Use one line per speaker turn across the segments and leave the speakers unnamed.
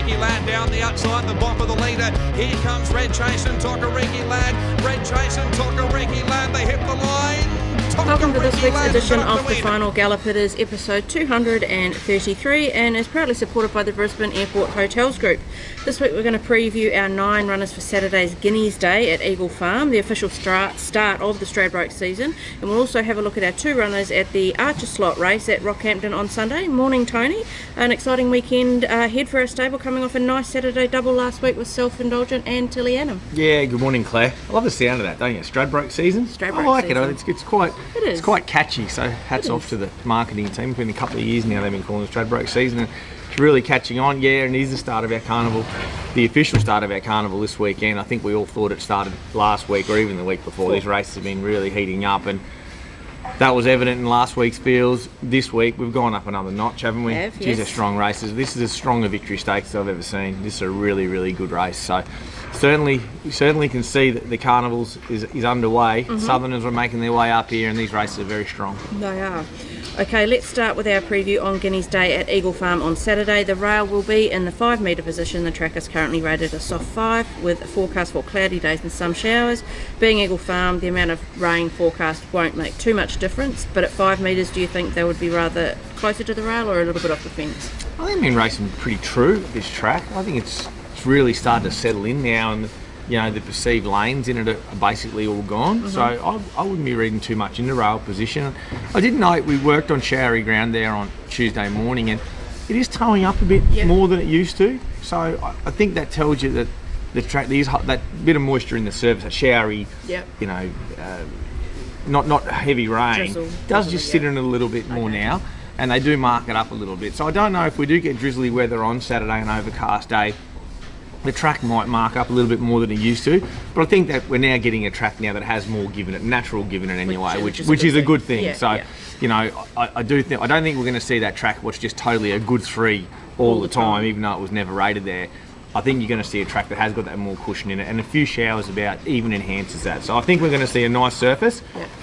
Tokariki Lad down the outside, the bump of the leader. Here comes Red Chasing Tokariki Lad. Red Chasing Tokariki Lad. They hit the line.
Welcome to this week's edition of the Final Gallop. It is episode 233 and is proudly supported by the Brisbane Airport Hotels Group. This week we're going to preview our 9 runners for Saturday's Guineas Day at Eagle Farm, the official start of the Stradbroke season, and we'll also have a look at our 2 runners at the Archer Slot race at Rockhampton on Sunday. Morning, Tony. An exciting weekend ahead for our stable, coming off a nice Saturday double last week with Self-Indulgent and Tillianum.
Yeah, good morning, Claire. I love the sound of that, don't you? Stradbroke season?
Stradbroke
I like
season.
It's quite catchy, so hats off to the marketing team. It's been a couple of years now they've been calling it Stradbroke season, and it's really catching on. Yeah, and it is the start of our carnival, the official start of our carnival this weekend. I think we all thought it started last week or even the week before. These races have been really heating up, and that was evident in last week's fields. This week we've gone up another notch, haven't we? These are strong races. This is as strong a victory stakes I've ever seen. This is a really, really good race. So certainly can see that the carnivals is underway. Southerners are making their way up here, and these races are very strong.
They are. Okay, let's start with our preview on Guineas Day at Eagle Farm on Saturday. The rail will be in the 5 metre position. The track is currently rated a soft 5 with a forecast for cloudy days and some showers. Being Eagle Farm, the amount of rain forecast won't make too much difference, but at 5 metres, do you think they would be rather closer to the rail or a little bit off the fence?
I think they've been racing pretty true at this track. I think it's really starting to settle in now, and the perceived lanes in it are basically all gone. So I wouldn't be reading too much into rail position. I did note we worked on showery ground there on Tuesday morning, and it is towing up a bit more than it used to. So I think that tells you that the track, that bit of moisture in the surface, that showery, not heavy rain, does just sit in it a little bit more now, and they do mark it up a little bit. So I don't know if we do get drizzly weather on Saturday, an overcast day, the track might mark up a little bit more than it used to, but I think that we're now getting a track now that has more natural given it anyway, which is a good thing. I don't think we're going to see that track what's just totally a good 3 all the time, even though it was never rated there. I think you're going to see a track that has got that more cushion in it, and a few showers about even enhances that. So I think we're going to see a nice surface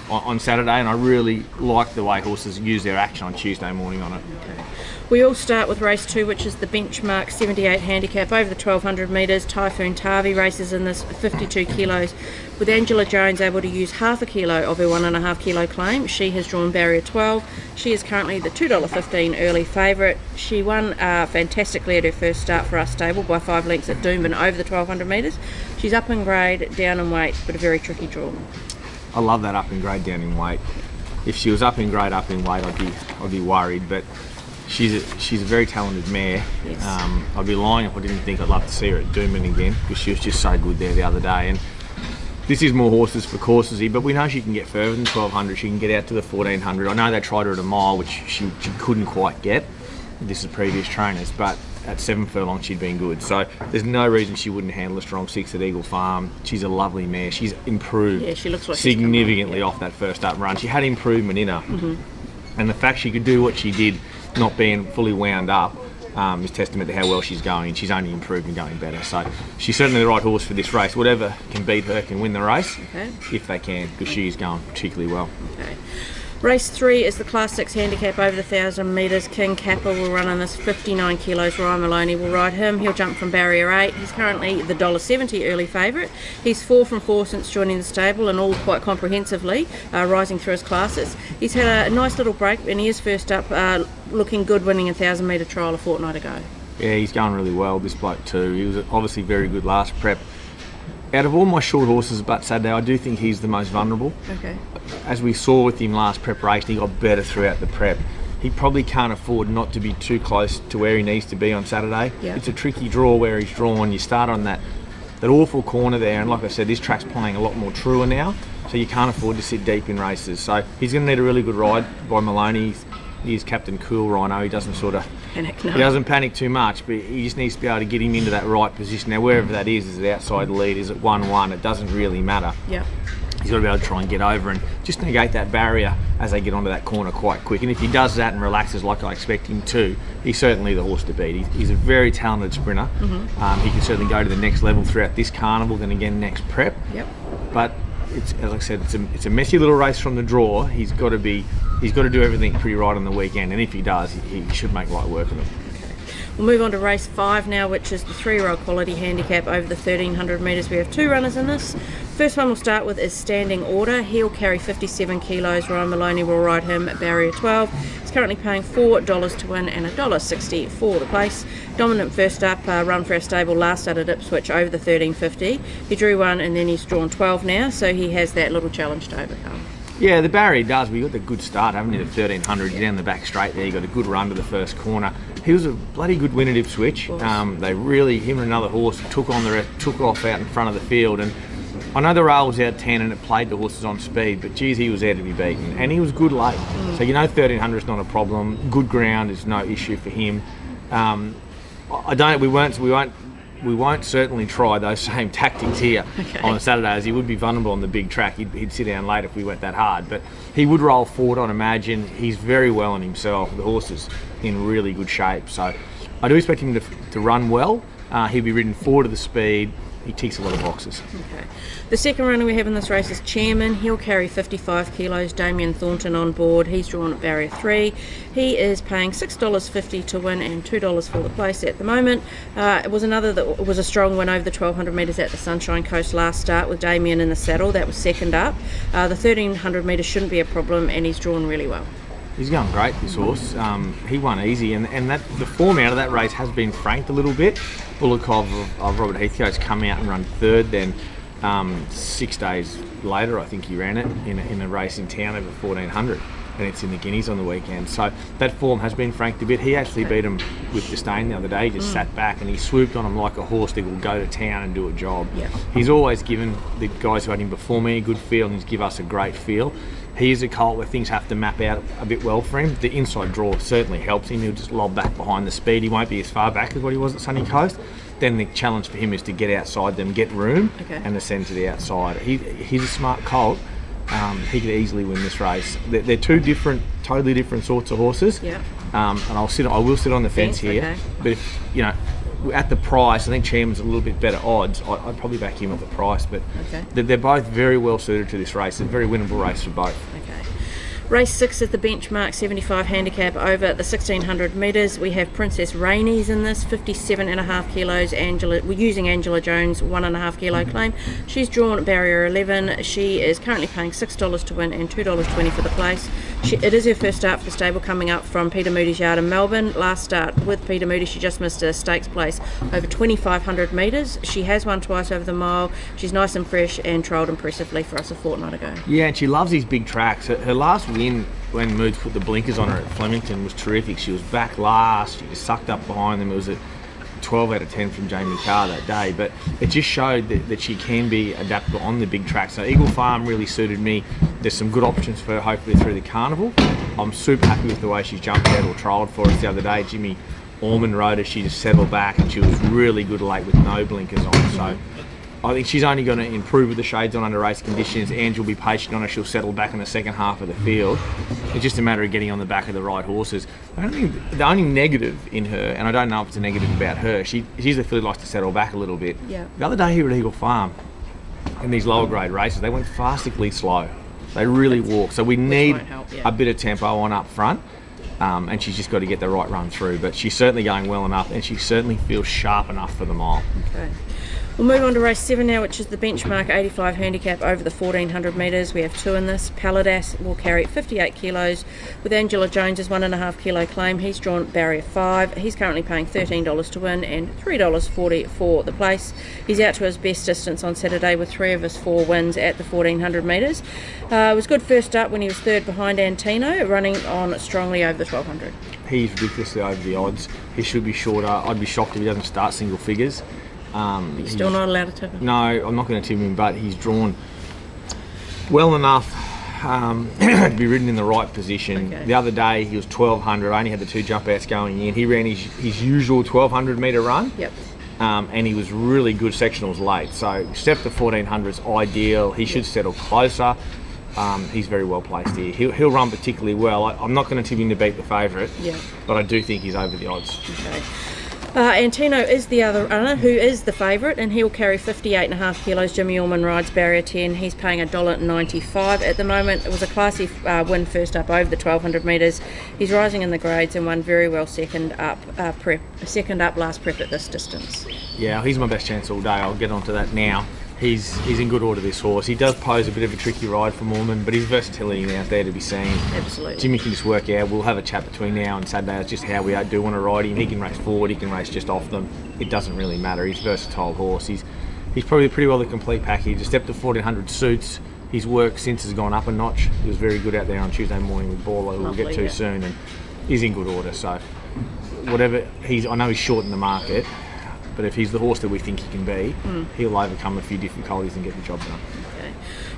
on Saturday, and I really like the way horses use their action on Tuesday morning on it.
Okay. We all start with race 2, which is the benchmark 78 handicap over the 1200 metres. Typhoon Tavi races in this 52 kilos, with Angela Jones able to use half a kilo of her 1.5 kilo claim. She has drawn barrier 12. She is currently the $2.15 early favourite. She won fantastically at her first start for our stable by 5 lengths at Doomben over the 1200 metres. She's up in grade, down in weight, but a very tricky draw.
I love that up in grade, down in weight. If she was up in grade, up in weight, I'd be worried, but she's a very talented mare.
Yes.
I'd be lying if I didn't think I'd love to see her at Doomben again, because she was just so good there the other day. And this is more horses for courses here, but we know she can get further than 1200. She can get out to the 1400. I know they tried her at a mile, which she couldn't quite get. This is previous trainers, but at 7 furlong she'd been good. So there's no reason she wouldn't handle a strong 6 at Eagle Farm. She's a lovely mare. She's improved
she looks like
significantly off that first up run. She had improvement in her, and the fact she could do what she did, not being fully wound up, is testament to how well she's going. She's only improved and going better. So she's certainly the right horse for this race. Whatever can beat her can win the race, if they can, because she's going particularly well.
Okay. Race 3 is the Class 6 handicap over the 1000 metres. King Kappa will run on this 59 kilos. Ryan Maloney will ride him. He'll jump from barrier 8. He's currently the $1.70 early favourite. He's 4 from 4 since joining the stable, and all quite comprehensively, rising through his classes. He's had a nice little break, and he is first up, looking good, winning a 1000 metre trial a fortnight ago.
Yeah, he's going really well, this bloke too. He was obviously very good last prep. Out of all my short horses but Saturday, I do think he's the most vulnerable.
Okay.
As we saw with him last preparation, he got better throughout the prep. He probably can't afford not to be too close to where he needs to be on Saturday. It's a tricky draw where he's drawn. You start on that awful corner there, and like I said, this track's playing a lot more truer now, so you can't afford to sit deep in races. So he's going to need a really good ride by Maloney. He's Captain Cool Rhino. He doesn't
panic, no.
He doesn't panic too much, but he just needs to be able to get him into that right position. Now, wherever that is it outside the lead, is it 1-1? It doesn't really matter.
Yeah.
He's got to be able to try and get over and just negate that barrier as they get onto that corner quite quick. And if he does that and relaxes like I expect him to, he's certainly the horse to beat. He's a very talented sprinter. He can certainly go to the next level throughout this carnival, then again next prep. But it's, as I said, it's a messy little race from the draw. He's got to do everything pretty right on the weekend, and if he does, he should make light work of it.
We'll move on to race 5 now, which is the 3-year-old quality handicap over the 1300 metres. We have 2 runners in this. First one we'll start with is Standing Order. He'll carry 57 kilos. Ryan Maloney will ride him at barrier 12. He's currently paying $4 to win and $1.60 for the place. Dominant first up run for our stable last start at Ipswich over the 1350. He drew 1 and then he's drawn 12 now, so he has that little challenge to overcome.
Yeah, the barrier does. We got the good start, haven't you? The 1300, you're down the back straight there. You got a good run to the first corner. He was a bloody good win at Ipswich. They really, him and another horse took off out in front of the field. And I know the rail was out 10 and it played the horses on speed, but geez, he was there to be beaten, and he was good late. So you know, 1300 is not a problem. Good ground is no issue for him. We won't certainly try those same tactics here on Saturday, as he would be vulnerable on the big track. He'd sit down late if we went that hard, but he would roll forward, I'd imagine. He's very well on himself. The horse is in really good shape, so I do expect him to run well. He'll be ridden forward to the speed. He ticks a lot of boxes. Okay.
The second runner we have in this race is Chairman. He'll carry 55 kilos. Damien Thornton on board. He's drawn at barrier 3. He is paying $6.50 to win and $2 for the place at the moment. It was a strong win over the 1200 metres at the Sunshine Coast last start with Damien in the saddle. That was second up. The 1300 metres shouldn't be a problem, and he's drawn really well.
He's going great, this horse. He won easy, and that the form out of that race has been franked a little bit. Bullockov of Robert Heathcote's come out and run third, then 6 days later I think he ran it in a race in town over 1400, and it's in the Guineas on the weekend. So that form has been franked a bit. He actually beat him with disdain the other day. He just sat back and he swooped on him like a horse that will go to town and do a job. He's always given the guys who had him before me a good feel, and he's given us a great feel. He is a colt where things have to map out a bit well for him. The inside draw certainly helps him. He'll just lob back behind the speed. He won't be as far back as what he was at Sunny Coast. Then the challenge for him is to get outside them, get room, and ascend to the outside. He's a smart colt. He could easily win this race. They're two totally different sorts of horses. And I will sit on the fence here. But if, you know, at the price, I think Chairman's a little bit better odds. I'd probably back him at the price, but they're both very well suited to this race. It's a very winnable race for both.
Race 6 is the benchmark 75 handicap over the 1600 metres. We have Princess Rainey's in this, 57.5 kilos. We're using Angela Jones' 1.5 kilo claim. She's drawn at barrier 11. She is currently paying $6 to win and $2.20 for the place. It is her first start for the stable, coming up from Peter Moody's yard in Melbourne. Last start with Peter Moody, she just missed a stakes place over 2,500 metres. She has won twice over the mile. She's nice and fresh and trialled impressively for us a fortnight ago.
Yeah, and she loves these big tracks. Her last win, when Moods put the blinkers on her at Flemington, was terrific. She was back last. She just sucked up behind them. It was a 12 out of 10 from Jamie Carr that day, but it just showed that she can be adaptable on the big track. So Eagle Farm really suited me. There's some good options for her, hopefully through the carnival. I'm super happy with the way she's jumped out or trialled for us the other day. Jimmy Orman rode her. She just settled back and she was really good late with no blinkers on. So I think she's only going to improve with the shades on under race conditions. Ange will be patient on her. She'll settle back in the second half of the field. It's just a matter of getting on the back of the right horses. I don't think the only negative in her, and I don't know if it's a negative about her, she's a filly that likes to settle back a little bit. The other day here at Eagle Farm, in these lower grade races, they went farcically slow. They really walk. So we need a bit of tempo on up front. And she's just got to get the right run through. But she's certainly going well enough, and she certainly feels sharp enough for the mile.
We'll move on to race 7 now, which is the benchmark 85 handicap over the 1400 metres. We have 2 in this. Paladas will carry 58 kilos with Angela Jones' 1.5 kilo claim. He's drawn barrier 5. He's currently paying $13 to win and $3.40 for the place. He's out to his best distance on Saturday with 3 of his 4 wins at the 1400 metres. It was good first up when he was third behind Antino, running on strongly over the 1200.
He's ridiculously over the odds. He should be shorter. I'd be shocked if he doesn't start single figures.
You're still not allowed to tip him?
No, I'm not going to tip him, but he's drawn well enough to be ridden in the right position. The other day he was 1200, only had the 2 jump outs going in. He ran his usual 1200 metre run, and he was really good sectionals late. So step to 1400 is ideal. He should settle closer. He's very well placed here. He'll run particularly well. I'm not going to tip him to beat the favourite, but I do think he's over the odds.
Antino is the other runner who is the favourite, and he'll carry 58.5 kilos. Jimmy Orman rides barrier 10. He's paying $1.95 at the moment. It was a classy win first up over the 1200 metres. He's rising in the grades and won very well second up last prep at this distance.
Yeah, he's my best chance all day. I'll get onto that now. He's in good order, this horse. He does pose a bit of a tricky ride for Orman, but his versatility now is there to be seen.
Absolutely.
Jimmy can just work out. We'll have a chat between now and Saturday. It's just how we do want to ride him. He can race forward, he can race just off them. It doesn't really matter. He's a versatile horse. He's probably pretty well the complete package. A step to 1400 suits. His work since has gone up a notch. He was very good out there on Tuesday morning with Baller, who we'll get to soon, and he's in good order. So whatever I know he's short in the market, but if he's the horse that we think he can be, he'll overcome a few difficulties and get the job done.
Okay.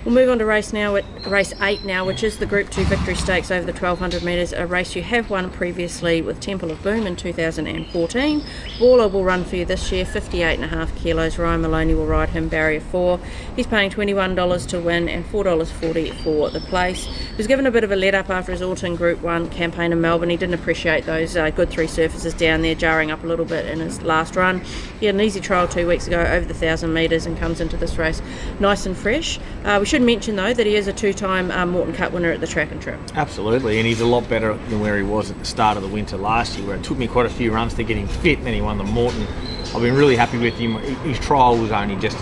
We'll move on to race 8 now, which is the Group 2 Victory Stakes over the 1200 metres, a race you have won previously with Temple of Boom in 2014. Baller will run for you this year, 58.5 kilos. Ryan Maloney will ride him barrier 4. He's paying $21 to win and $4.40 for the place. He was given a bit of a let up after his Autumn Group 1 campaign in Melbourne. He didn't appreciate those good 3 surfaces down there, jarring up a little bit in his last run. He had an easy trial 2 weeks ago over the 1000 metres and comes into this race nice and fresh. We should mention though that he is a 2-time Morton Cup winner at the Track and Trip. Absolutely,
and he's a lot better than where he was at the start of the winter last year, where it took me quite a few runs to get him fit, and then he won the Morton. I've been really happy with him. His trial was only just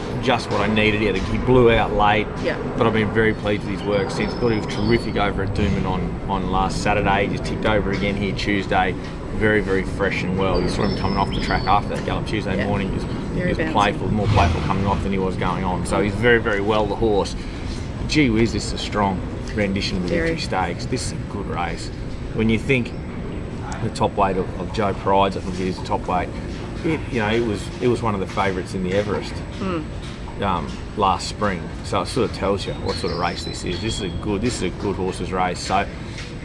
what I needed. He blew out late, but I've been very pleased with his work since. Thought he was terrific over at Dooman on last Saturday. He just ticked over again here Tuesday. Very, very fresh and well. You saw him coming off the track after that gallop Tuesday morning. He was playful, more playful coming off than he was going on. So he's very, very well, the horse. Gee whiz, this is a strong rendition of the Victory Stakes. This is a good race. When you think the top weight of Joe Pride's, I think it is the top weight, it was one of the favourites in the Everest last spring. So it sort of tells you what sort of race this is. This is a good horse's race. So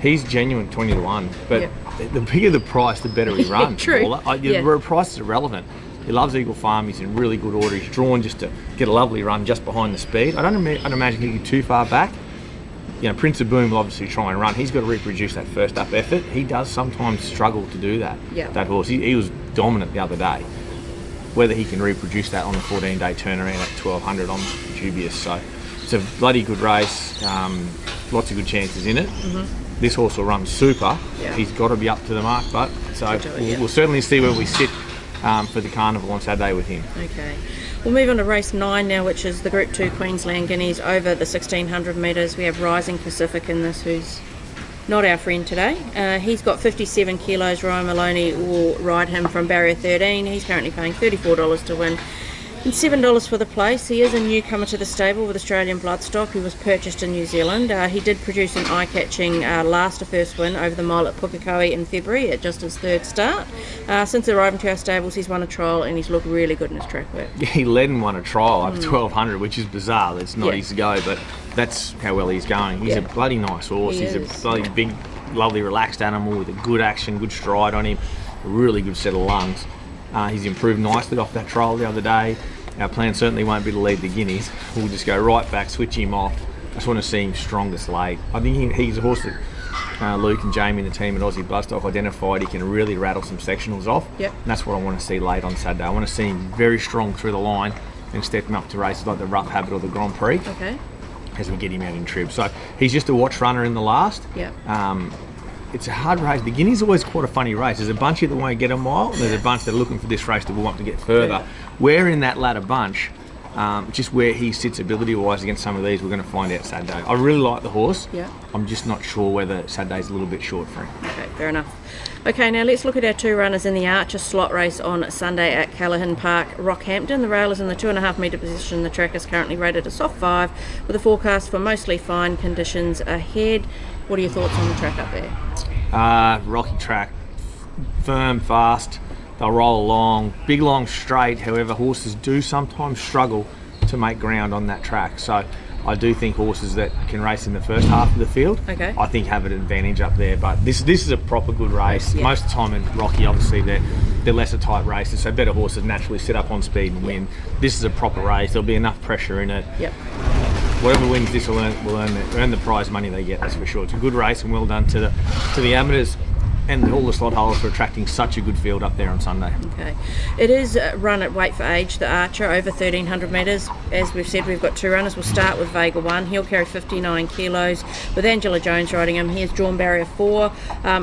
he's genuine 20 to 1, but the bigger the price, the better he runs.
True.
The price is irrelevant. He loves Eagle Farm. He's in really good order. He's drawn just to get a lovely run just behind the speed. I don't imagine he'll get too far back. Prince of Boom will obviously try and run. He's got to reproduce that first up effort. He does sometimes struggle to do that. That horse. He was dominant the other day. Whether he can reproduce that on a 14-day turnaround at 1200, I'm dubious. So it's a bloody good race. Lots of good chances in it. This horse will run super. He's got to be up to the mark, but we'll certainly see where we sit for the carnival on Saturday with him. Okay.
We'll move on to race 9 now, which is the Group 2 Queensland Guineas over the 1600 metres. We have Rising Pacific in this, who's not our friend today. He's got 57 kilos. Ryan Maloney will ride him from barrier 13. He's currently paying $34 to win and $7 for the place. He is a newcomer to the stable with Australian bloodstock, who was purchased in New Zealand. He did produce an eye-catching first win over the mile at Pukekohe in February at just his 3rd start. Since arriving to our stables, he's won a trial and he's looked really good in his track work.
He led and won a trial over 1200, which is bizarre. It's not easy to go, but that's how well he's going. He's a bloody nice horse. He's a bloody big, lovely, relaxed animal with a good action, good stride on him, a really good set of lungs. He's improved nicely off that trial the other day. Our plan certainly won't be to lead the Guineas. We'll just go right back, switch him off. I just want to see him strongest late. I think he's a horse that Luke and Jamie and the team at Aussie Bloodstock identified he can really rattle some sectionals off. And that's what I want to see late on Saturday. I want to see him very strong through the line and step him up to races like the Rough Habit or the Grand Prix as we get him out in trib. So he's just a watch runner in the last. It's a hard race. The Guineas is always quite a funny race. There's a bunch here that won't get a mile, and there's a bunch that are looking for this race that will want to get further. We're in that latter bunch, just where he sits ability-wise against some of these, we're going to find out Saturday. I really like the horse. I'm just not sure whether Saturday's a little bit short for him.
Okay, fair enough. Okay, now let's look at our 2 runners in the Archer slot race on Sunday at Callaghan Park, Rockhampton. The rail is in the 2.5 metre position. The track is currently rated a soft 5 with a forecast for mostly fine conditions ahead. What are your thoughts on the track up there?
Rocky track, firm, fast. They'll roll along, big, long straight. However, horses do sometimes struggle to make ground on that track. So I do think horses that can race in the first half of the field, I think have an advantage up there. But this is a proper good race. Most of the time in Rocky, obviously, they're lesser type races, so better horses naturally sit up on speed and win. This is a proper race. There'll be enough pressure in it. Whoever wins this will earn the prize money they get, that's for sure. It's a good race and well done to the amateurs and all the slot holders for attracting such a good field up there on Sunday.
Okay. It is run at weight for age, the Archer, over 1,300 metres. As we've said, we've got two runners. We'll start with Vega 1. He'll carry 59 kilos with Angela Jones riding him. He has drawn barrier 4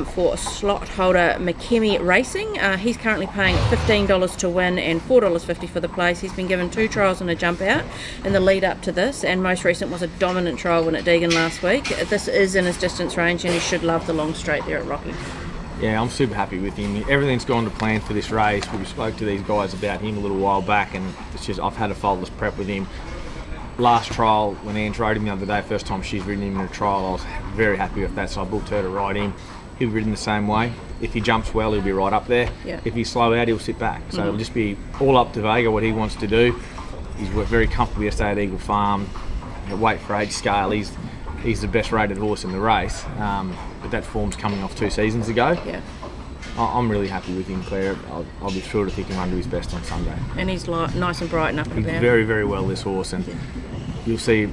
for slot holder McKemmy Racing. He's currently paying $15 to win and $4.50 for the place. He's been given 2 trials and a jump out in the lead up to this, and most recent was a dominant trial win at Deagon last week. This is in his distance range, and he should love the long straight there at Rocky.
Yeah, I'm super happy with him. Everything's gone to plan for this race. We spoke to these guys about him a little while back, and it's just I've had a faultless prep with him. Last trial, when Ange rode him the other day, first time she's ridden him in a trial, I was very happy with that, so I booked her to ride him. He'll be ridden the same way. If he jumps well, he'll be right up there.
Yeah.
If he's slow out, he'll sit back. So it'll just be all up to Vega what he wants to do. He's worked very comfortably yesterday at Eagle Farm. At weight for age scale, he's the best rated horse in the race, but that form's coming off 2 seasons ago.
Yeah.
I'm really happy with him, Claire. I'll be thrilled to pick him under his best on Sunday.
And he's nice and bright and up and
He's
about.
very, very well, this horse, and you'll see,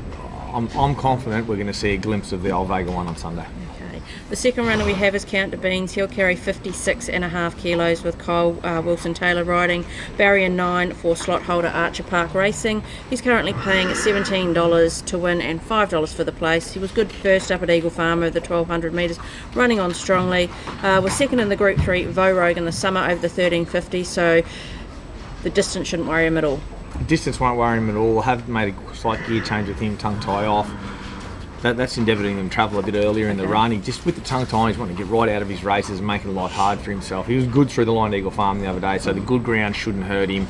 I'm confident we're going to see a glimpse of the old Vega 1 on Sunday.
Okay. The second runner we have is Count de Beans. He'll carry 56.5 kilos with Kyle Wilson-Taylor riding. Barrier 9 for slot holder Archer Park Racing. He's currently paying $17 to win and $5 for the place. He was good first up at Eagle Farm over the 1,200 metres, running on strongly. Was second in the Group 3 Vogue in the summer over the 1,350, so the distance shouldn't worry him at all.
Distance won't worry him at all. I have made a slight gear change with him, tongue tie off. That's endeavouring him travel a bit earlier in the run. He just, with the tongue tie, he's wanting to get right out of his races and making it a lot hard for himself. He was good through the line at Eagle Farm the other day, so the good ground shouldn't hurt him.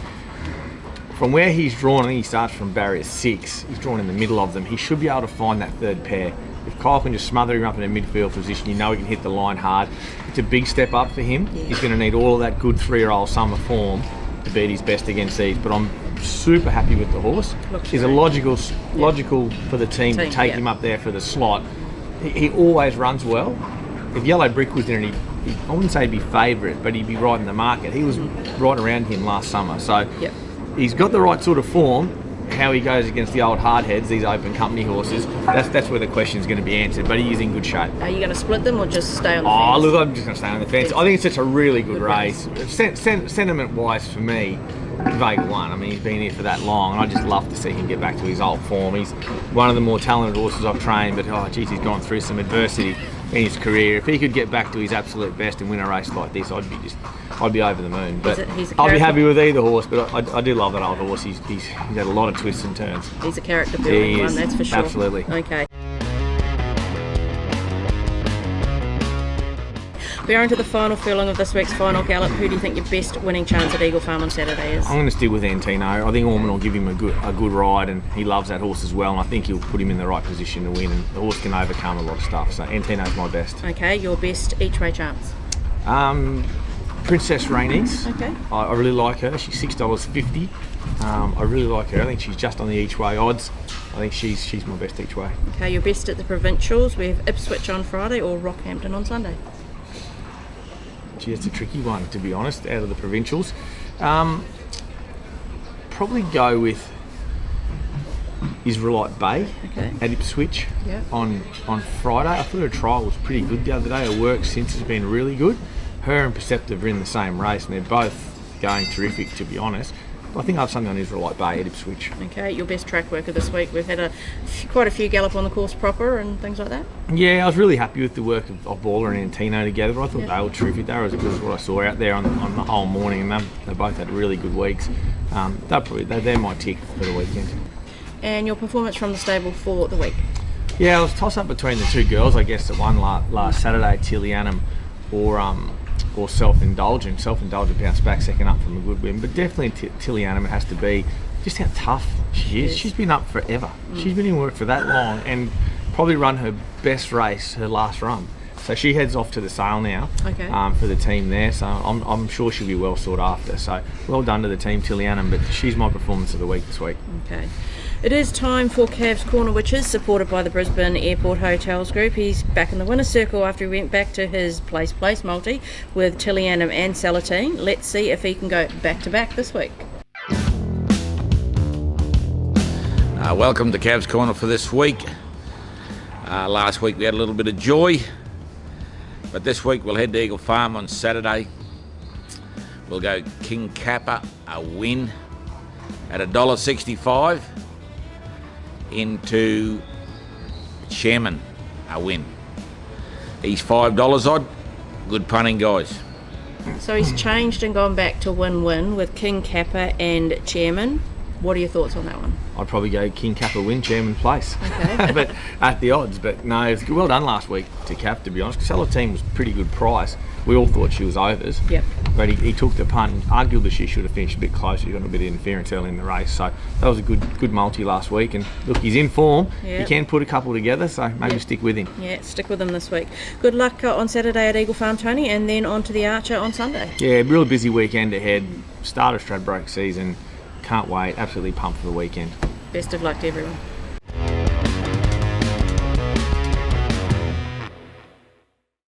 From where he's drawn, I think he starts from barrier 6. He's drawn in the middle of them. He should be able to find that third pair. If Kyle can just smother him up in a midfield position, you know he can hit the line hard. It's a big step up for him.
Yeah.
He's going to need all of that good 3-year-old summer form to beat his best against these, but I'm super happy with the horse. He's a logical for the team to take him up there for the slot. He always runs well. If Yellow Brick was there, and I wouldn't say he'd be favourite, but he'd be right in the market. He was right around him last summer, so he's got the right sort of form. How he goes against the old hardheads, these open company horses, that's where the question's going to be answered, but he is in good shape.
Are you going to split them or just stay on the fence?
Oh, look, I'm just going to stay on the fence. I think it's just a really good race. Sentiment-wise, for me, Vega 1. I mean, he's been here for that long, and I just love to see him get back to his old form. He's one of the more talented horses I've trained, but oh, geez, he's gone through some adversity in his career. If he could get back to his absolute best and win a race like this, I'd be over the moon. But I'll be happy with either horse, but I do love that old horse. He's had a lot of twists and turns.
He's a character building one, that's for sure.
Absolutely.
Okay. We're on to the final furlong of this week's Final Gallop. Who do you think your best winning chance at Eagle Farm on Saturday is?
I'm going to stick with Antino. I think Ormond will give him a good ride, and he loves that horse as well, and I think he'll put him in the right position to win, and the horse can overcome a lot of stuff, so Antino's my best.
Okay, your best each way chance?
Princess Rainey's.
Okay.
I really like her. She's $6.50. I really like her. I think she's just on the each way odds. I think she's my best each way.
Okay, your best at the provincials. We have Ipswich on Friday or Rockhampton on Sunday.
Gee, it's a tricky one, to be honest, out of the provincials. Probably go with Israelite Bay at Ipswich on Friday. I thought her trial was pretty good the other day. Her work since has been really good. Her and Perceptive are in the same race, and they're both going terrific, to be honest. But I think I have something on Israelite Bay at Ipswich. Okay,
your best track worker this week. We've had quite a few gallop on the course proper and things like that.
Yeah, I was really happy with the work of Baller and Antino together. I thought they were terrific. They were as good as what I saw out there on the whole morning, and they both had really good weeks. They're my tick for the weekend.
And your performance from the stable for the week?
Yeah, I was toss up between the two girls, I guess, that won last Saturday, Tillianum or Self-Indulgent. Self-Indulgent bounced back second up from a good win, but definitely Tillianum, it has to be. Just how tough she is. She's been up forever. She's been in work for that long and probably run her best race, her last run. So she heads off to the sale now for the team there. So I'm sure she'll be well sought after. So well done to the team, Tillianum, but she's my performance of the week this week.
Okay. It is time for Cav's Corner, which is supported by the Brisbane Airport Hotels Group. He's back in the winner's circle after he went back to his place multi with Tillianum and Salatine. Let's see if he can go back-to-back this week.
Welcome to Cav's Corner for this week. Last week we had a little bit of joy, But this week we'll head to Eagle Farm on Saturday. We'll go King Kappa, a win at $1.65, into Chairman, a win. He's $5 odd. Good punting, guys.
So he's changed and gone back to win-win with King Kappa and Chairman. What are your thoughts on that one?
I'd probably go King Kappa win, Chairman place.
Okay.
But at the odds. But no, it was well done last week to Cap, to be honest, because the team was pretty good price. We all thought she was overs.
Yep.
But he took the punt and arguably she should have finished a bit closer. He got a bit of interference early in the race. So that was a good multi last week. And look, he's in form.
Yep.
He can put a couple together, so maybe stick with him.
Yeah, stick with him this week. Good luck on Saturday at Eagle Farm, Tony, and then on to the Archer on Sunday.
Yeah, really busy weekend ahead. Start of Stradbroke season. Can't wait. Absolutely pumped for the weekend.
Best of luck to everyone.